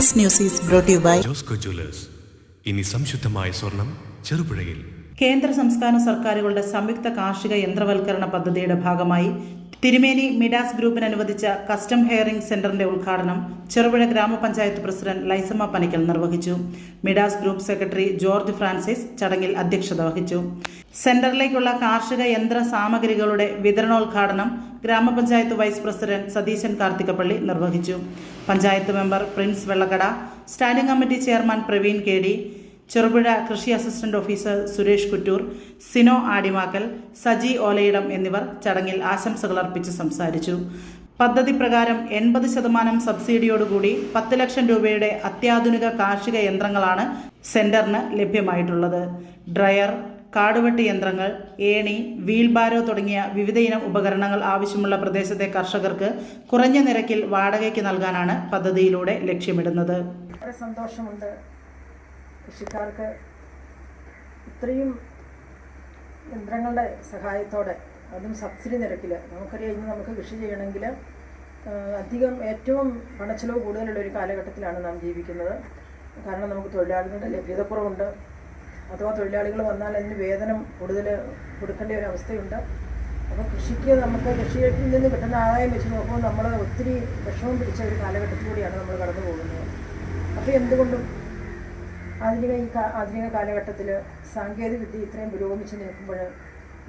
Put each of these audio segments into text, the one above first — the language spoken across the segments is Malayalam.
This news is brought you by Josco jewellers. ഇനി സംശുദ്ധമായ സ്വർണം ചെറുപുഴയിൽ. കേന്ദ്ര സംസ്ഥാന സർക്കാരുകളുടെ സംയുക്ത കാർഷിക യന്ത്രവൽക്കരണ പദ്ധതിയുടെ ഭാഗമായി തിരുമേനി മിഡാസ് ഗ്രൂപ്പിന് അനുവദിച്ച കസ്റ്റം ഹെയറിംഗ് സെന്ററിന്റെ ഉദ്ഘാടനം ചെറുപുഴ ഗ്രാമപഞ്ചായത്ത് പ്രസിഡന്റ് ലൈസമ്മ പനിക്കൽ നിർവഹിച്ചു. Midas group secretary George Francis ചടങ്ങിൽ അധ്യക്ഷത വഹിച്ചു. സെന്ററിലേക്കുള്ള കാർഷിക യന്ത്ര സാമഗ്രികളുടെ വിതരണോദ്ഘാടനം ഗ്രാമപഞ്ചായത്ത് വൈസ് പ്രസിഡന്റ് സതീശൻ കാർത്തികപ്പള്ളി നിർവഹിച്ചു. Panchayat member Prince Vellakkada, standing committee chairman Praveen KD, Cherupuzha കൃഷി അസിസ്റ്റന്റ് ഓഫീസർ സുരേഷ് കുറ്റൂർ, സിനോ ആടിമാക്കൽ, സജി ഓലയിടം എന്നിവർ ചടങ്ങിൽ ആശംസകൾ അർപ്പിച്ച് സംസാരിച്ചു. പദ്ധതി പ്രകാരം 80% സബ്സിഡിയോടുകൂടി 10 ലക്ഷം രൂപയുടെ അത്യാധുനിക കാർഷിക യന്ത്രങ്ങളാണ് സെന്ററിന് ലഭ്യമായിട്ടുള്ളത്. ഡ്രയർ, കാടുവെട്ട് യന്ത്രങ്ങൾ, ഏണി, വീൽബാരോ തുടങ്ങിയ വിവിധയിനം ഉപകരണങ്ങൾ ആവശ്യമുള്ള പ്രദേശത്തെ കർഷകർക്ക് കുറഞ്ഞ നിരക്കിൽ വാടകയ്ക്ക് നൽകാനാണ് പദ്ധതിയിലൂടെ ലക്ഷ്യമിടുന്നത്. വളരെ സന്തോഷമുണ്ട്. കൃഷിക്കാർക്ക് ഇത്രയും യന്ത്രങ്ങളുടെ സഹായത്തോടെ, അതും സബ്സിഡി നിരക്കിൽ, നമുക്കറിയാം ഇന്ന് നമുക്ക് കൃഷി ചെയ്യണമെങ്കിൽ ഏറ്റവും പണച്ചെലവ് കൂടുതലുള്ള ഒരു കാലഘട്ടത്തിലാണ് നാം ജീവിക്കുന്നത്. കാരണം നമുക്ക് തൊഴിലാളികളുടെ ലഭ്യതക്കുറവുണ്ട്. അഥവാ തൊഴിലാളികൾ വന്നാൽ അതിന് വേതനം കൂടുതൽ കൊടുക്കേണ്ട ഒരു അവസ്ഥയുണ്ട്. അപ്പോൾ നമുക്ക് കൃഷിയിൽ നിന്ന് കിട്ടുന്ന ആദായം വെച്ച് നോക്കുമ്പോൾ നമ്മൾ ഒത്തിരി വിഷമം പിടിച്ച ഒരു കാലഘട്ടത്തിലൂടെയാണ് നമ്മൾ കടന്നു പോകുന്നത്. അപ്പോൾ എന്തുകൊണ്ടും ആധുനിക കാലഘട്ടത്തിൽ സാങ്കേതികവിദ്യ ഇത്രയും പുരോഗമിച്ച് നിൽക്കുമ്പോൾ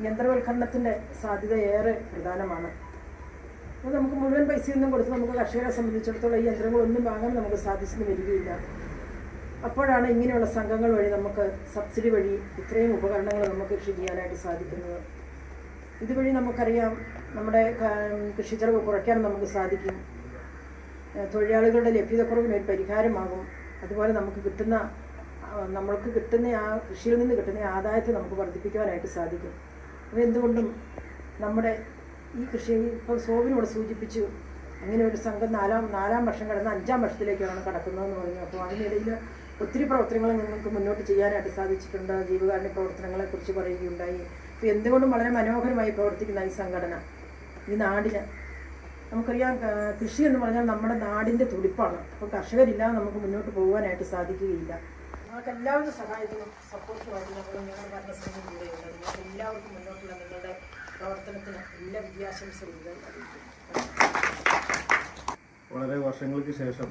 യന്ത്രവൽക്കരണത്തിൻ്റെ സാധ്യത ഏറെ പ്രധാനമാണ്. അപ്പോൾ നമുക്ക് മുഴുവൻ പൈസയൊന്നും കൊടുത്ത് നമുക്ക് കർഷകരെ സംബന്ധിച്ചിടത്തോളം ഈ യന്ത്രങ്ങളൊന്നും വാങ്ങാൻ നമുക്ക് സാധിച്ചെന്ന് വരികയില്ല. അപ്പോഴാണ് ഇങ്ങനെയുള്ള സംഘങ്ങൾ വഴി നമുക്ക് സബ്സിഡി വഴി ഇത്രയും ഉപകരണങ്ങൾ നമുക്ക് കൃഷി ചെയ്യാനായിട്ട് സാധിക്കുന്നത്. ഇതുവഴി നമുക്കറിയാം നമ്മുടെ കൃഷി ചെലവ് കുറയ്ക്കാൻ നമുക്ക് സാധിക്കും. തൊഴിലാളികളുടെ ലഭ്യതക്കുറവിന് ഒരു പരിഹാരമാകും. അതുപോലെ നമ്മൾക്ക് കിട്ടുന്ന ആ കൃഷിയിൽ നിന്ന് കിട്ടുന്ന ആദായത്തെ നമുക്ക് വർദ്ധിപ്പിക്കാനായിട്ട് സാധിക്കും. അപ്പോൾ എന്തുകൊണ്ടും നമ്മുടെ ഈ കൃഷി ഇപ്പോൾ സോബിനോട് സൂചിപ്പിച്ചു, അങ്ങനെ ഒരു സംഘം നാലാം വർഷം കടന്ന് 5ാം വർഷത്തിലേക്കാണ് കടക്കുന്നതെന്ന് പറഞ്ഞു. അപ്പോൾ അതിനിടയിൽ ഒത്തിരി പ്രവർത്തനങ്ങൾ നിങ്ങൾക്ക് മുന്നോട്ട് ചെയ്യാനായിട്ട് സാധിച്ചിട്ടുണ്ട്. ജീവകാരുണ്യ പ്രവർത്തനങ്ങളെക്കുറിച്ച് പറയുകയുണ്ടായി. അപ്പോൾ എന്തുകൊണ്ടും വളരെ മനോഹരമായി പ്രവർത്തിക്കുന്ന ഈ സംഘടന ഈ നാടിന്, നമുക്കറിയാം കൃഷി എന്ന് പറഞ്ഞാൽ നമ്മുടെ നാടിൻ്റെ തുടിപ്പാണ്. അപ്പോൾ കർഷകരില്ലാതെ നമുക്ക് മുന്നോട്ട് പോകാനായിട്ട് സാധിക്കുകയില്ല. നിങ്ങൾക്ക് എല്ലാവരുടെ സഹായത്തിനും സപ്പോർട്ടുമായിട്ട് ഞങ്ങളുടെ ഭരണസമിതി കൂടെയുണ്ട്. നിങ്ങൾക്ക് എല്ലാവർക്കും മുന്നോട്ടുള്ള നിങ്ങളുടെ പ്രവർത്തനത്തിന് എല്ലാ വിദ്യാശംസകളും അറിയിക്കും. വളരെ വർഷങ്ങൾക്ക് ശേഷം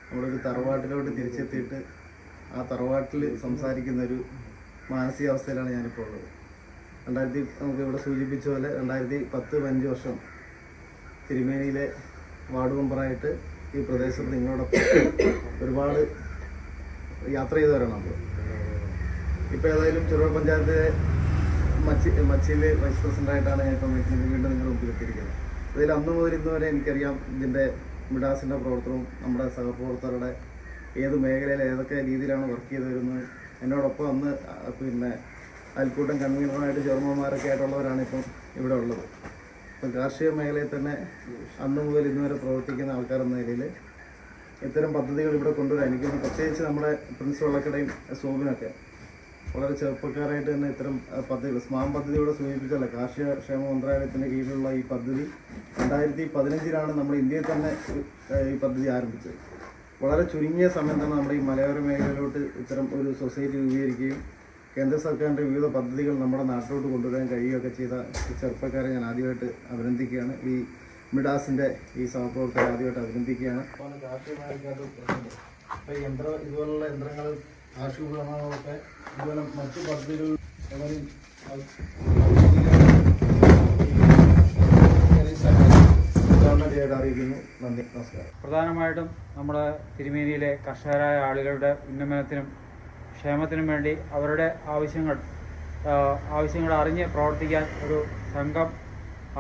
നമ്മളൊരു തറവാട്ടിലോട്ട് തിരിച്ചെത്തിയിട്ട് ആ തറവാട്ടിൽ സംസാരിക്കുന്നൊരു മാനസികാവസ്ഥയിലാണ് ഞാനിപ്പോൾ ഉള്ളത്. നമുക്ക് ഇവിടെ സൂചിപ്പിച്ച പോലെ 2010-15 വർഷം തിരുമേനിയിലെ വാർഡ് മെമ്പറായിട്ട് ഈ പ്രദേശത്ത് നിങ്ങളോടൊപ്പം ഒരുപാട് യാത്ര ചെയ്തവരാണ് നമ്മൾ. ഇപ്പോൾ ഏതായാലും ചെറുപുഴ പഞ്ചായത്തിലെ മച്ചിയിലെ വൈസ് പ്രസിഡൻ്റായിട്ടാണ് ഞാൻ ഇപ്പം വീണ്ടും നിങ്ങളുടെ മുമ്പിൽ എത്തിയിരിക്കുന്നത്. അതിൽ അന്ന് മുതൽ ഇന്ന് വരെ എനിക്കറിയാം ഇതിൻ്റെ മിഡാസിൻ്റെ പ്രവർത്തനവും നമ്മുടെ സഹപ്രവർത്തകരുടെ ഏത് മേഖലയിൽ ഏതൊക്കെ രീതിയിലാണ് വർക്ക് ചെയ്ത് വരുന്നത്. എന്നോടൊപ്പം അന്ന് അയൽക്കൂട്ടം കൺവീനറായിട്ട് ചെയർമാന്മാരൊക്കെ ആയിട്ടുള്ളവരാണ് ഇപ്പം ഇവിടെ ഉള്ളത്. ഇപ്പം കാർഷിക മേഖലയിൽ തന്നെ അന്ന് മുതൽ ഇന്ന് വരെ പ്രവർത്തിക്കുന്ന ആൾക്കാരെന്ന നിലയിൽ ഇത്തരം പദ്ധതികൾ ഇവിടെ കൊണ്ടുവരാൻ എനിക്കൊന്ന്, പ്രത്യേകിച്ച് നമ്മുടെ പ്രിൻസ് വെള്ളക്കടയും സോബിനൊക്കെ വളരെ ചെറുപ്പക്കാരായിട്ട് തന്നെ ഇത്തരം പദ്ധതികൾ, സ്മാം പദ്ധതിയോടെ സൂചിപ്പിച്ചല്ല, കാർഷിക ക്ഷേമ മന്ത്രാലയത്തിൻ്റെ കീഴിലുള്ള ഈ പദ്ധതി 2015 നമ്മൾ ഇന്ത്യയിൽ തന്നെ ഈ പദ്ധതി ആരംഭിച്ചത്. വളരെ ചുരുങ്ങിയ സമയം തന്നെ നമ്മുടെ ഈ മലയോര മേഖലയിലോട്ട് ഇത്തരം ഒരു സൊസൈറ്റി രൂപീകരിക്കുകയും കേന്ദ്ര സർക്കാരിൻ്റെ വിവിധ പദ്ധതികൾ നമ്മുടെ നാട്ടിലോട്ട് കൊണ്ടുവരാൻ കഴിയുകയൊക്കെ ചെയ്ത ഈ ചെറുപ്പക്കാരെ ഞാൻ ആദ്യമായിട്ട് അഭിനന്ദിക്കുകയാണ്. ഈ മിഡാസിൻ്റെ ഈ സഹപ്രവർത്തകരെ ആദ്യമായിട്ട് അഭിനന്ദിക്കുകയാണ്. കാർഷിക മേഖലയ്ക്കകത്ത് ഇപ്പോൾ ഇതുപോലുള്ള യന്ത്രങ്ങൾ, കാർഷിക ഉപകരണങ്ങളൊക്കെ ഇതുപോലെ മറ്റു പദ്ധതികൾ അറിയിക്കുന്നു. നന്ദി, നമസ്കാരം. പ്രധാനമായിട്ടും നമ്മുടെ തിരുമേനിയിലെ കർഷകരായ ആളുകളുടെ ഉന്നമനത്തിനും ക്ഷേമത്തിനും വേണ്ടി അവരുടെ ആവശ്യങ്ങൾ അറിഞ്ഞ് പ്രവർത്തിക്കാൻ ഒരു സംഘം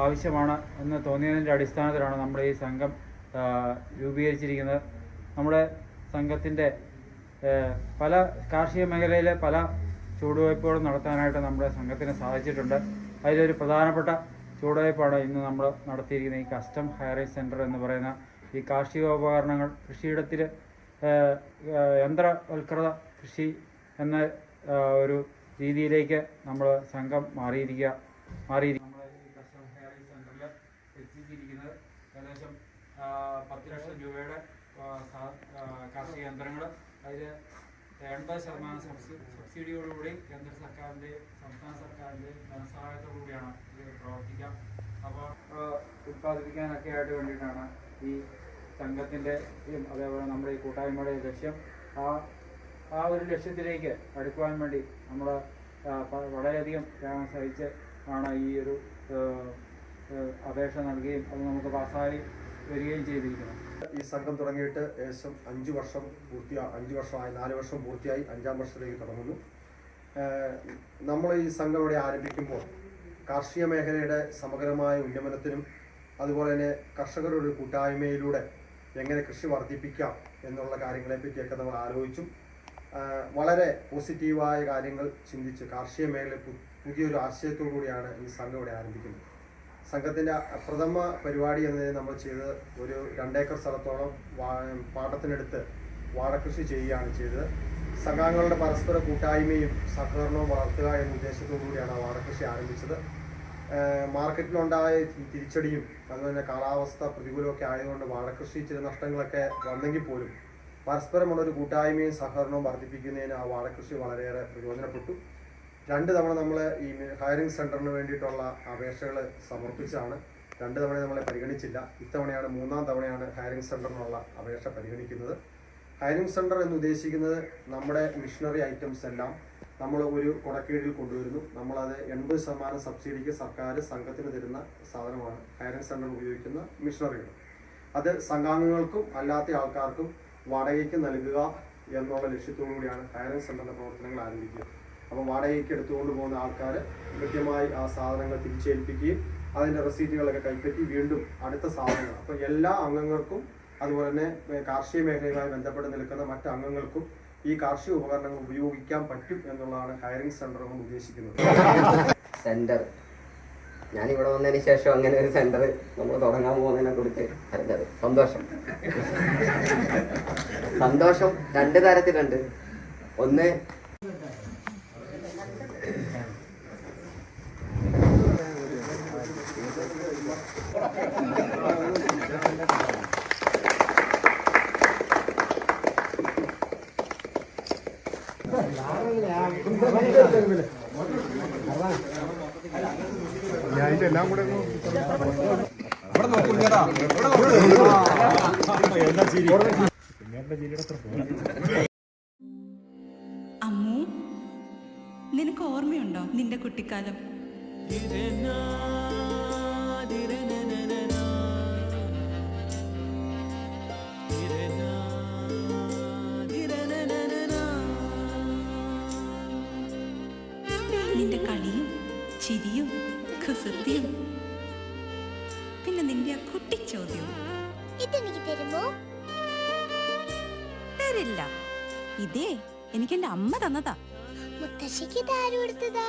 ആവശ്യമാണ് എന്ന് തോന്നിയതിൻ്റെ അടിസ്ഥാനത്തിലാണ് നമ്മൾ ഈ സംഘം രൂപീകരിച്ചിരിക്കുന്നത്. നമ്മുടെ സംഘത്തിൻ്റെ പല കാർഷിക മേഖലയിലെ പല ചുവടുവയ്പ്പുകളും നടത്താനായിട്ട് നമ്മുടെ സംഘത്തിന് സാധിച്ചിട്ടുണ്ട്. അതിലൊരു പ്രധാനപ്പെട്ട ചുവടുവയ്പ്പാണ് ഇന്ന് നമ്മൾ നടത്തിയിരിക്കുന്ന ഈ കസ്റ്റം ഹെയറിംഗ് സെൻറ്റർ എന്ന് പറയുന്ന ഈ കാർഷിക ഉപകരണങ്ങൾ കൃഷിയിടത്തിൽ യന്ത്രവൽകൃത കൃഷി എന്ന ഒരു രീതിയിലേക്ക് നമ്മൾ സംഘം മാറിയിരിക്കുക. നമ്മുടെ ഈ കസ്റ്റം ഹെയറിംഗ് സെൻറ്ററിൽ എത്തിച്ചിരിക്കുന്നത് ഏകദേശം 10 ലക്ഷം രൂപയുടെ കാർഷിക യന്ത്രങ്ങൾ അതിൽ 80% സബ്സിഡിയോടുകൂടി കേന്ദ്ര സർക്കാരിൻ്റെ സംസ്ഥാന സർക്കാരിൻ്റെ ധനസഹായത്തോടുകൂടിയാണ് ഇത് പ്രവർത്തിക്കാം. അപ്പോൾ ഉത്പാദിപ്പിക്കാനൊക്കെ ആയിട്ട് വേണ്ടിയിട്ടാണ് ഈ സംഘത്തിൻ്റെ അതേപോലെ നമ്മുടെ ഈ കൂട്ടായ്മയുടെ ലക്ഷ്യം. ആ ഒരു ലക്ഷ്യത്തിലേക്ക് അടുക്കുവാൻ വേണ്ടി നമ്മൾ വളരെയധികം ത്യാഗം സഹിച്ച് ആണ് ഈ ഒരു അപേക്ഷ നൽകുകയും അത് നമുക്ക് പാസ്സായി വരികയും ചെയ്തിരിക്കുന്നു. ഈ സംഘം തുടങ്ങിയിട്ട് ഏകദേശം 5 വർഷമായി, 4 വർഷം പൂർത്തിയായി, 5ാം വർഷത്തിലേക്ക് തുടങ്ങുന്നു. നമ്മൾ ഈ സംഘം ഇവിടെ ആരംഭിക്കുമ്പോൾ കാർഷിക മേഖലയുടെ സമഗ്രമായ ഉന്നമനത്തിനും അതുപോലെ തന്നെ കർഷകരുടെ ഒരു കൂട്ടായ്മയിലൂടെ എങ്ങനെ കൃഷി വർദ്ധിപ്പിക്കാം എന്നുള്ള കാര്യങ്ങളെപ്പറ്റിയൊക്കെ നമ്മൾ ആലോചിച്ചു. വളരെ പോസിറ്റീവായ കാര്യങ്ങൾ ചിന്തിച്ച് കാർഷിക മേഖല പുതിയൊരു ആശയത്തോടു കൂടിയാണ് ഈ സംഘം ഇവിടെ ആരംഭിക്കുന്നത്. സംഘത്തിൻ്റെ പ്രഥമ പരിപാടി എന്നതിന് നമ്മൾ ചെയ്തത് ഒരു 2 ഏക്കർ സ്ഥലത്തോളം പാട്ടത്തിനെടുത്ത് വാഴകൃഷി ചെയ്യുകയാണ് ചെയ്തത്. സംഘാംഗങ്ങളുടെ പരസ്പര കൂട്ടായ്മയും സഹകരണവും വളർത്തുക എന്ന ഉദ്ദേശത്തോടു കൂടിയാണ് വാഴകൃഷി ആരംഭിച്ചത്. മാർക്കറ്റിലുണ്ടായ തിരിച്ചടിയും അതുപോലെ തന്നെ കാലാവസ്ഥ പ്രതികൂലമൊക്കെ ആയതുകൊണ്ട് വാഴകൃഷി ചില നഷ്ടങ്ങളൊക്കെ വന്നെങ്കിൽ പോലും പരസ്പരമുള്ളൊരു കൂട്ടായ്മയും സഹകരണവും വർദ്ധിപ്പിക്കുന്നതിന് ആ വാഴകൃഷി വളരെയേറെ പ്രയോജനപ്പെട്ടു. 2 തവണ നമ്മൾ ഈ ഹയറിംഗ് സെൻറ്ററിന് വേണ്ടിയിട്ടുള്ള അപേക്ഷകൾ സമർപ്പിച്ചതാണ്. 2 തവണ നമ്മളെ പരിഗണിച്ചില്ല. ഇത്തവണയാണ് 3ാം തവണയാണ് ഹയറിംഗ് സെൻറ്ററിനുള്ള അപേക്ഷ പരിഗണിക്കുന്നത്. ഹയറിംഗ് സെൻറ്റർ എന്ന് ഉദ്ദേശിക്കുന്നത് നമ്മുടെ മിഷനറി ഐറ്റംസ് എല്ലാം നമ്മൾ ഒരു കുടക്കീഴിൽ കൊണ്ടുവരുന്നു. നമ്മളത് 80% സബ്സിഡിക്ക് സർക്കാർ സംഘത്തിന് തരുന്ന സാധനമാണ് ഹയറിംഗ് സെൻറ്റർ ഉപയോഗിക്കുന്ന മിഷനറികൾ. അത് സംഘാംഗങ്ങൾക്കും അല്ലാത്ത ആൾക്കാർക്കും വാടകയ്ക്ക് നൽകുക എന്നുള്ള ലക്ഷ്യത്തോടു കൂടിയാണ് ഹയറിംഗ് സെൻറ്ററിൻ്റെ പ്രവർത്തനങ്ങൾ ആരംഭിക്കുക. അപ്പോൾ വാടകയ്ക്ക് എടുത്തുകൊണ്ട് പോകുന്ന ആൾക്കാർ കൃത്യമായി ആ സാധനങ്ങൾ തിരിച്ചേൽപ്പിക്കുകയും അതിൻ്റെ റെസീറ്റുകളൊക്കെ കൈപ്പറ്റി വീണ്ടും അടുത്ത സാധനങ്ങൾ, അപ്പോൾ എല്ലാ അംഗങ്ങൾക്കും അതുപോലെ തന്നെ കാർഷിക മേഖലയുമായി ബന്ധപ്പെട്ട് നിൽക്കുന്ന മറ്റ് അംഗങ്ങൾക്കും ഈ കാർഷിക ഉപകരണങ്ങൾ ഉപയോഗിക്കാൻ പറ്റും എന്നുള്ളതാണ് ഹയറിംഗ് സെൻറ്റർ കൊണ്ട് ഉദ്ദേശിക്കുന്നത്. സെൻറ്റർ ഞാനിവിടെ വന്നതിന് ശേഷം അങ്ങനെ ഒരു സെൻറ്റർ നമ്മൾ തുടങ്ങാൻ പോകുന്നതിനെ കുറിച്ച് അറിഞ്ഞത് സന്തോഷം 2 തരത്തിലുണ്ട്. ഒന്ന് എല്ലാം കൂടെ അമ്മു, നിനക്ക് ഓർമ്മയുണ്ടോ നിന്റെ കുട്ടിക്കാലം? നിന്റെ കളിയും ചിരിയും കുസൃതിയും പിന്നെ നിന്റെ ആ കുട്ടിച്ചോദ്യവും. ഇതെനിക്ക് തരുമോ? തരില്ല. ഇതേ എനിക്ക് എന്റെ അമ്മ തന്നതാ. മുത്തശ്ശിക്ക് ഇതാര് കൊടുത്തതാ?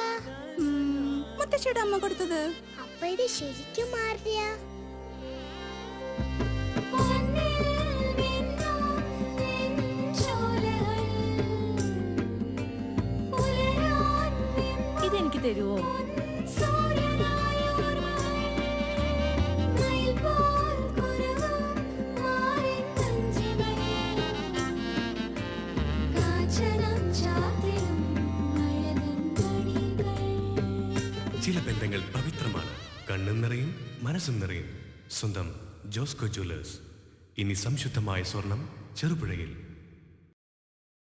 മുത്തശ്ശിയുടെ അമ്മ കൊടുത്തത്. അപ്പൊ ഇത് ശരിക്കും മാറിയ ഇതെനിക്ക് തരുവോ? ചില ബന്ധങ്ങൾ പവിത്രമാണ്. കണ്ണും നിറയും മനസ്സും നിറയും. സ്വന്തം ജോസ്കോ ജ്വല്ലേഴ്സ്. ഇനി സംശുദ്ധമായ സ്വർണം ചെറുപുഴയിൽ.